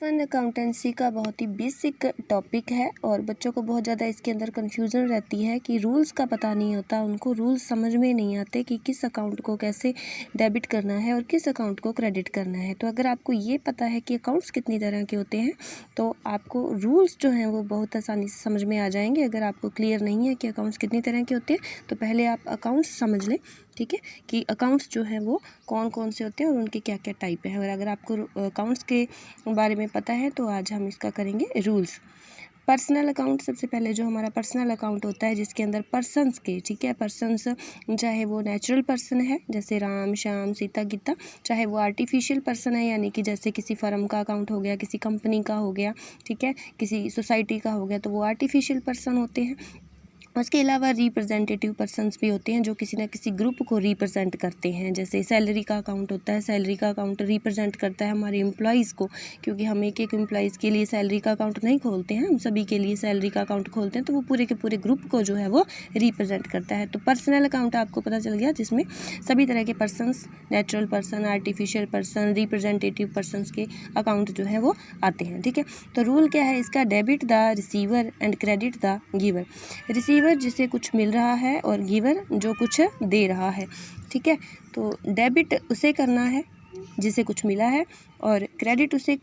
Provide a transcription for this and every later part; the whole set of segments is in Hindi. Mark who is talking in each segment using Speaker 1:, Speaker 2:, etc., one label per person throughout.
Speaker 1: वन अकाउंटेंसी का बहुत ही बेसिक टॉपिक है और बच्चों को बहुत ज़्यादा इसके अंदर कन्फ्यूज़न रहती है कि रूल्स का पता नहीं होता, उनको रूल्स समझ में नहीं आते कि किस अकाउंट को कैसे डेबिट करना है और किस अकाउंट को क्रेडिट करना है। तो अगर आपको ये पता है कि अकाउंट्स कितनी तरह के होते हैं तो आपको रूल्स जो हैं वो बहुत आसानी से समझ में आ जाएंगे। अगर आपको क्लियर नहीं है कि अकाउंट्स कितनी तरह के होते हैं तो पहले आप अकाउंट्स समझ लें, ठीक है, कि अकाउंट्स जो हैं वो कौन कौन से होते हैं और उनके क्या क्या टाइप हैं। और अगर आपको अकाउंट्स के बारे में पता है तो आज हम इसका करेंगे रूल्स। पर्सनल अकाउंट, सबसे पहले जो हमारा पर्सनल अकाउंट होता है जिसके अंदर पर्सन्स के, ठीक है, पर्सन्स चाहे वो नेचुरल पर्सन है जैसे राम श्याम सीता गीता, चाहे वो आर्टिफिशियल पर्सन है यानी कि जैसे किसी फर्म का अकाउंट हो गया, किसी कंपनी का हो गया, ठीक है, किसी सोसाइटी का हो गया, तो वो आर्टिफिशियल पर्सन होते हैं। उसके अलावा रिप्रेजेंटेटिव पर्सन्स भी होते हैं जो किसी ना किसी ग्रुप को रिप्रेजेंट करते हैं। जैसे सैलरी का अकाउंट होता है, सैलरी का अकाउंट रिप्रेजेंट करता है हमारे एम्प्लॉयज़ को, क्योंकि हम एक एक एम्प्लॉयज़ के लिए सैलरी का अकाउंट नहीं खोलते हैं, हम सभी के लिए सैलरी का अकाउंट खोलते हैं, तो वो पूरे के पूरे ग्रुप को जो है वो रिप्रेजेंट करता है। तो पर्सनल अकाउंट आपको पता चल गया जिसमें सभी तरह के persons, natural person, artificial person, representative persons के अकाउंट जो है वो आते हैं, ठीक है। तो रूल क्या है इसका? Debit the receiver and credit the giver. Receiver जिसे कुछ मिल रहा है और गिवर जो कुछ दे रहा है, ठीक है। तो डेबिट उसे करना है जिसे कुछ मिला है और क्रेडिट उसे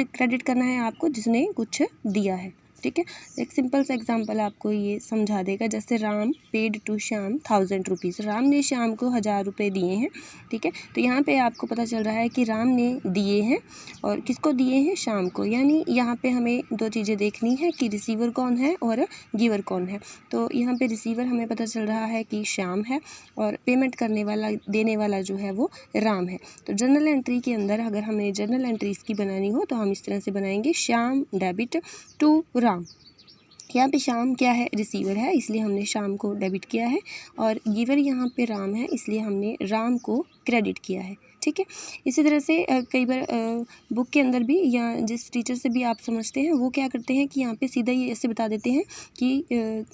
Speaker 1: क्रेडिट करना है आपको जिसने कुछ दिया है, ठीक है। एक सिंपल सा एग्जांपल आपको ये समझा देगा। जैसे Ram paid to Shyam 1000 rupees, Ram ने श्याम को 1000 रुपये दिए हैं, ठीक है। तो यहाँ पे आपको पता चल रहा है कि राम ने दिए हैं और किसको दिए हैं? श्याम को। यानी यहाँ पे हमें दो चीज़ें देखनी है कि रिसीवर कौन है और गिवर कौन है। तो यहाँ पे रिसीवर हमें पता चल रहा है कि श्याम है और पेमेंट करने वाला, देने वाला जो है वो राम है। तो जर्नल एंट्री के अंदर अगर हमें जर्नल एंट्री इसकी बनानी हो तो हम इस तरह से बनाएंगे, श्याम डेबिट टू राम। यहाँ पे श्याम क्या है? रिसीवर है, इसलिए हमने श्याम को डेबिट किया है और गिवर यहाँ पे राम है, इसलिए हमने राम को क्रेडिट किया है, ठीक है। इसी तरह से कई बार बुक के अंदर भी या जिस टीचर से भी आप समझते हैं वो क्या करते हैं कि यहाँ पे सीधा ये ऐसे बता देते हैं कि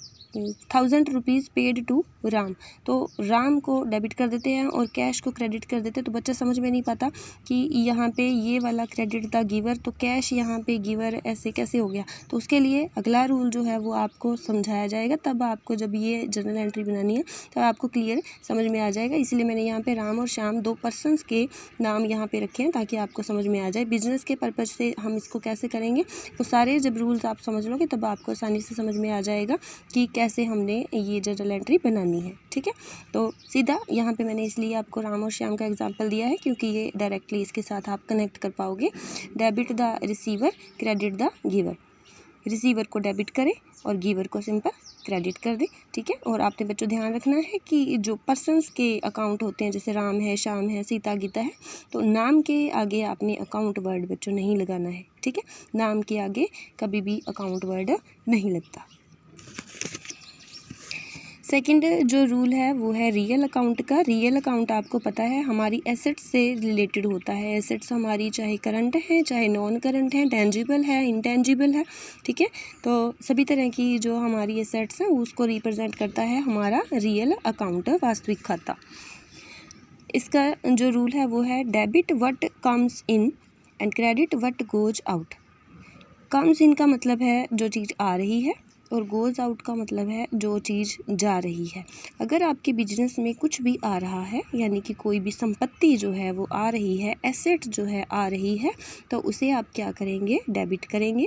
Speaker 1: 1000 रुपीज़ पेड टू राम, तो राम को डेबिट कर देते हैं और कैश को क्रेडिट कर देते हैं। तो बच्चा समझ में नहीं पाता कि यहाँ पे ये वाला क्रेडिट था गिवर, तो कैश यहाँ पे गिवर ऐसे कैसे हो गया। तो उसके लिए अगला रूल जो है वो आपको समझाया जाएगा, तब आपको जब ये जर्नल एंट्री बनानी है तब आपको क्लियर समझ में आ जाएगा। इसलिए मैंने यहाँ पे राम और श्याम दो पर्सनस के नाम यहाँ पे रखे हैं ताकि आपको समझ में आ जाए। बिजनेस के पर्पज़ से हम इसको कैसे करेंगे, तो सारे जब रूल्स आप समझ लोगे तब आपको आसानी से समझ में आ जाएगा कि कैसे हमने ये जर्नल एंट्री बनानी है, ठीक है। तो सीधा यहाँ पे मैंने इसलिए आपको राम और श्याम का एग्जांपल दिया है क्योंकि ये डायरेक्टली इसके साथ आप कनेक्ट कर पाओगे। Debit the receiver, credit the giver. Receiver को डेबिट करें और गिवर को सिंपल क्रेडिट कर दें, ठीक है। और आपने बच्चों ध्यान रखना है कि जो पर्सन्स के अकाउंट होते हैं जैसे राम है, श्याम है, सीता गीता है, तो नाम के आगे आपने अकाउंट वर्ड बच्चों नहीं लगाना है, ठीक है। नाम के आगे कभी भी अकाउंट वर्ड नहीं लगता। सेकंड जो रूल है वो है रियल अकाउंट का। रियल अकाउंट आपको पता है हमारी एसेट्स से रिलेटेड होता है। एसेट्स हमारी चाहे करंट है चाहे नॉन करंट है, टेंजिबल है, इंटेंजिबल है, ठीक है। तो सभी तरह की जो हमारी एसेट्स हैं उसको रिप्रेजेंट करता है हमारा रियल अकाउंट, वास्तविक खाता। इसका जो रूल है वो है debit what comes in and credit what goes out. Comes in का मतलब है जो चीज़ आ रही है और गोज़ आउट का मतलब है जो चीज़ जा रही है। अगर आपके बिजनेस में कुछ भी आ रहा है यानी कि कोई भी संपत्ति जो है वो आ रही है, एसेट जो है आ रही है, तो उसे आप क्या करेंगे? डेबिट करेंगे,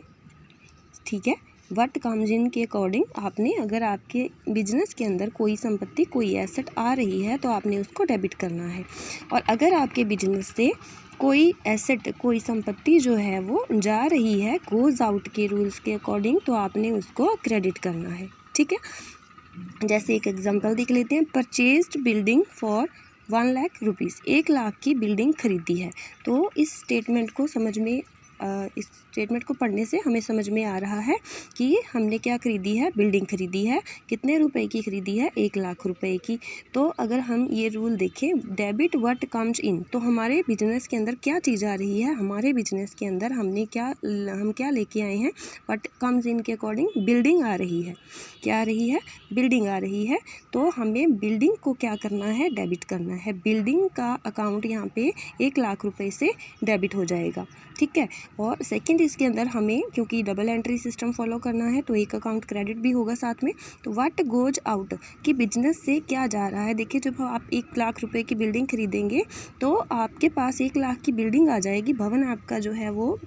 Speaker 1: ठीक है। व्हाट कम्स इन के अकॉर्डिंग आपने, अगर आपके बिजनेस के अंदर कोई संपत्ति, कोई एसेट आ रही है तो आपने उसको डेबिट करना है। और अगर आपके बिजनेस से कोई एसेट, कोई संपत्ति जो है वो जा रही है गोज़ आउट के रूल्स के अकॉर्डिंग, तो आपने उसको क्रेडिट करना है, ठीक है। जैसे एक एग्जांपल देख लेते हैं। Purchased building for 1 lakh rupees, 1 lakh की बिल्डिंग खरीदी है। तो इस स्टेटमेंट को समझ में इस स्टेटमेंट को पढ़ने से हमें समझ में आ रहा है कि हमने क्या खरीदी है, बिल्डिंग खरीदी है। कितने रुपए की खरीदी है, 1,00,000 रुपए की। तो अगर हम ये रूल देखें, डेबिट व्हाट कम्स इन, तो हमारे बिजनेस के अंदर क्या चीज़ आ रही है, हमारे बिजनेस के अंदर हम क्या लेके आए हैं, व्हाट कम्स इन के अकॉर्डिंग बिल्डिंग आ रही है। क्या आ रही है, बिल्डिंग आ रही है। तो हमें बिल्डिंग को क्या करना है, डेबिट करना है। बिल्डिंग का अकाउंट यहाँ पे 1,00,000 रुपए से डेबिट हो जाएगा, ठीक है। और सेकंड इसके अंदर हमें क्योंकि डबल एंट्री सिस्टम फॉलो करना है तो एक अकाउंट क्रेडिट भी होगा साथ में। तो व्हाट गोज आउट, कि बिजनेस से क्या जा रहा है। देखिए, जब आप 1,00,000 रुपए की बिल्डिंग खरीदेंगे तो आपके पास 1,00,000 की बिल्डिंग आ जाएगी। भवन आपका जो है वो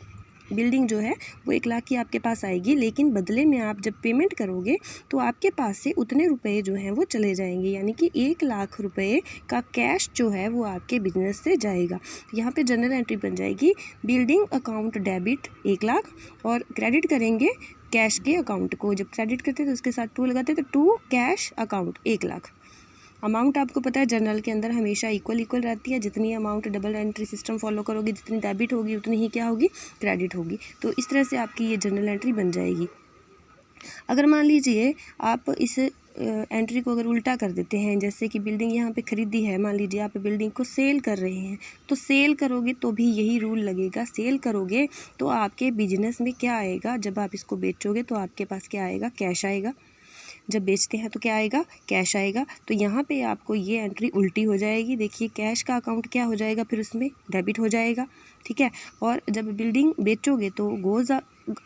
Speaker 1: बिल्डिंग जो है वो 1,00,000 की आपके पास आएगी, लेकिन बदले में आप जब पेमेंट करोगे तो आपके पास से उतने रुपए जो हैं वो चले जाएंगे, यानी कि 1,00,000 रुपए का कैश जो है वो आपके बिजनेस से जाएगा। यहाँ पे जनरल एंट्री बन जाएगी, बिल्डिंग अकाउंट डेबिट 1,00,000 और क्रेडिट करेंगे कैश के अकाउंट को। जब क्रेडिट करते तो उसके साथ टू लगाते तो टू कैश अकाउंट 1,00,000। अमाउंट आपको पता है जनरल के अंदर हमेशा इक्वल रहती है। जितनी amount double entry system follow करोगे, जितनी डेबिट होगी उतनी ही क्या होगी, क्रेडिट होगी। तो इस तरह से आपकी ये जनरल एंट्री बन जाएगी। अगर मान लीजिए आप इस एंट्री को अगर उल्टा कर देते हैं, जैसे कि बिल्डिंग यहाँ पे खरीदी है, मान लीजिए आप बिल्डिंग को सेल कर रहे हैं, तो सेल करोगे तो भी यही रूल लगेगा। सेल करोगे तो आपके बिजनेस में क्या आएगा, जब आप इसको बेचोगे तो आपके पास क्या आएगा, कैश आएगा। जब बेचते हैं तो क्या आएगा, कैश आएगा। तो यहाँ पे आपको ये एंट्री उल्टी हो जाएगी। देखिए, कैश का अकाउंट क्या हो जाएगा, फिर उसमें डेबिट हो जाएगा, ठीक है। और जब बिल्डिंग बेचोगे तो गोज़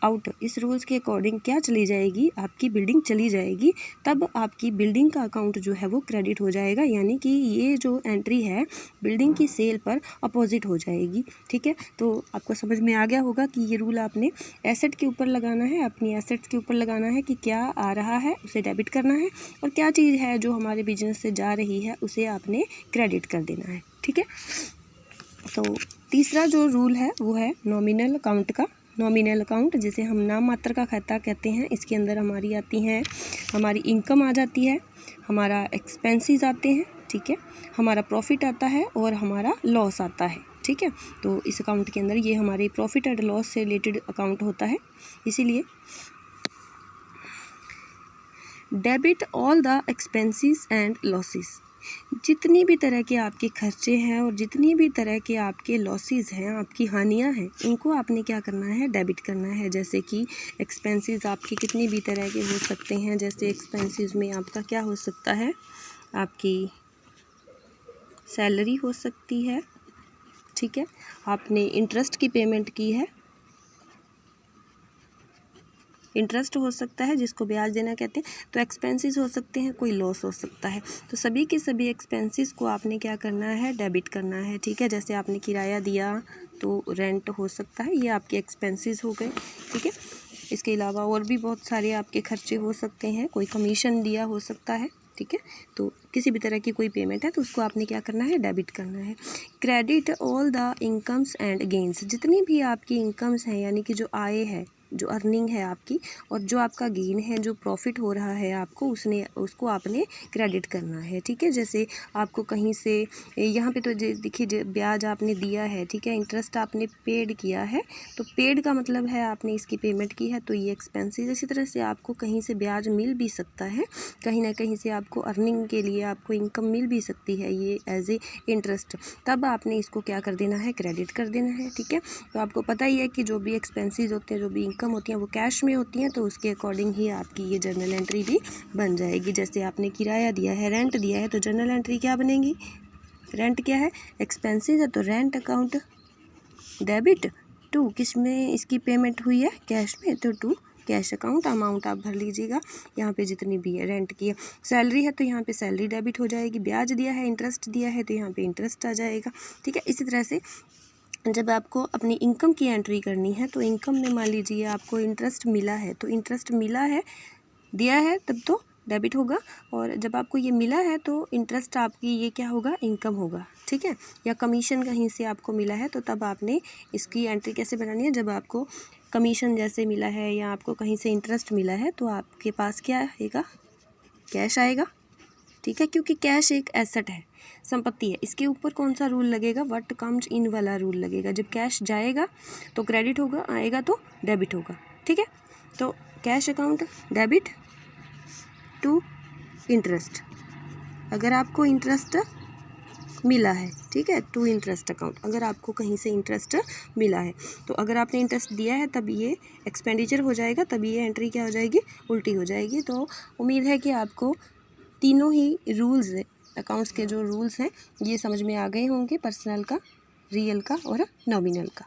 Speaker 1: आउट, इस रूल्स के अकॉर्डिंग क्या चली जाएगी, आपकी बिल्डिंग चली जाएगी। तब आपकी बिल्डिंग का अकाउंट जो है वो क्रेडिट हो जाएगा, यानी कि ये जो एंट्री है बिल्डिंग की सेल पर अपोजिट हो जाएगी, ठीक है। तो आपको समझ में आ गया होगा कि ये रूल आपने एसेट के ऊपर लगाना है, अपनी एसेट्स के ऊपर लगाना है कि क्या आ रहा है उसे डेबिट करना है, और क्या चीज़ है जो हमारे बिजनेस से जा रही है उसे आपने क्रेडिट कर देना है, ठीक है। तो तीसरा जो रूल है वो है नॉमिनल अकाउंट का। नॉमिनल अकाउंट, जिसे हम नाम मात्र का खाता कहते हैं, इसके अंदर हमारी आती हैं, हमारी इनकम आ जाती है, हमारा एक्सपेंसेस आते हैं, ठीक है, हमारा प्रॉफिट आता है और हमारा लॉस आता है, ठीक है। तो इस अकाउंट के अंदर ये हमारे प्रॉफिट एंड लॉस से रिलेटेड अकाउंट होता है। इसीलिए debit all the expenses and losses, जितनी भी तरह के आपके खर्चे हैं और जितनी भी तरह के आपके लॉसेस हैं, आपकी हानियां हैं, इनको आपने क्या करना है, डेबिट करना है। जैसे कि एक्सपेंसेस आपके कितनी भी तरह के हो सकते हैं। जैसे एक्सपेंसेस में आपका क्या हो सकता है, आपकी सैलरी हो सकती है, ठीक है। आपने इंटरेस्ट की पेमेंट की है, इंटरेस्ट हो सकता है जिसको ब्याज देना कहते हैं। तो एक्सपेंसेस हो सकते हैं, कोई लॉस हो सकता है। तो सभी के सभी एक्सपेंसेस को आपने क्या करना है, डेबिट करना है, ठीक है। जैसे आपने किराया दिया तो रेंट हो सकता है, ये आपके एक्सपेंसेस हो गए, ठीक है। इसके अलावा और भी बहुत सारे आपके खर्चे हो सकते हैं, कोई कमीशन दिया हो सकता है, ठीक है। तो किसी भी तरह की कोई पेमेंट है तो उसको आपने क्या करना है, डेबिट करना है। Credit all the incomes and gains, जितनी भी आपकी इनकम्स हैं, यानी कि जो आय है, जो अर्निंग है आपकी, और जो आपका गेन है, जो प्रॉफिट हो रहा है आपको, उसको आपने क्रेडिट करना है, ठीक है। जैसे आपको कहीं से यहाँ पे तो देखिए ब्याज आपने दिया है, ठीक है, इंटरेस्ट आपने पेड किया है, तो पेड का मतलब है आपने इसकी पेमेंट की है, तो ये एक्सपेंसेस। इसी तरह से आपको कहीं से ब्याज मिल भी सकता है, कहीं ना कहीं से आपको अर्निंग के लिए आपको इनकम मिल भी सकती है, ये एज ए इंटरेस्ट। तब आपने इसको क्या कर देना है, क्रेडिट कर देना है, ठीक है। तो आपको पता ही है कि जो भी एक्सपेंसेस होते हैं, जो भी इनकम होती हैं, वो कैश में होती हैं, तो उसके अकॉर्डिंग ही आपकी ये जर्नल एंट्री भी बन जाएगी। जैसे आपने किराया दिया है, रेंट दिया है, तो जर्नल एंट्री क्या बनेगी, रेंट क्या है, एक्सपेंसेस है, तो रेंट अकाउंट डेबिट टू किस में इसकी पेमेंट हुई है, कैश में, तो टू कैश अकाउंट। अमाउंट आप भर लीजिएगा यहाँ पे जितनी भी है, रेंट की है, सैलरी है तो यहाँ पे सैलरी डेबिट हो जाएगी, ब्याज दिया है, इंटरेस्ट दिया है, तो यहाँ पे इंटरेस्ट आ जाएगा, ठीक है। इसी तरह से जब आपको अपनी इनकम की एंट्री करनी है, तो इनकम में मान लीजिए आपको इंटरेस्ट मिला है, तो इंटरेस्ट मिला है, दिया है, तब तो डेबिट होगा, और जब आपको ये मिला है तो इंटरेस्ट आपकी ये क्या होगा, इनकम होगा, ठीक है। या कमीशन कहीं से आपको मिला है, तो तब आपने इसकी एंट्री कैसे बनानी है, जब आपको कमीशन जैसे मिला है या आपको कहीं से इंटरेस्ट मिला है, तो आपके पास क्या आएगा, कैश आएगा, ठीक है, क्योंकि कैश एक एसेट है। संपत्ति है, इसके ऊपर कौन सा रूल लगेगा, व्हाट कम्स इन वाला रूल लगेगा। जब कैश जाएगा तो क्रेडिट होगा, आएगा तो डेबिट होगा, ठीक है। तो cash account debit to interest, अगर आपको इंटरेस्ट मिला है, ठीक है, टू इंटरेस्ट अकाउंट, अगर आपको कहीं से इंटरेस्ट मिला है तो अगर आपने इंटरेस्ट दिया है तब ये एक्सपेंडिचर हो जाएगा, तभी ये एंट्री क्या हो जाएगी, उल्टी हो जाएगी। तो उम्मीद है कि आपको तीनों ही रूल्स, अकाउंट्स के जो रूल्स हैं ये समझ में आ गए होंगे, पर्सनल का, रियल का और नॉमिनल का।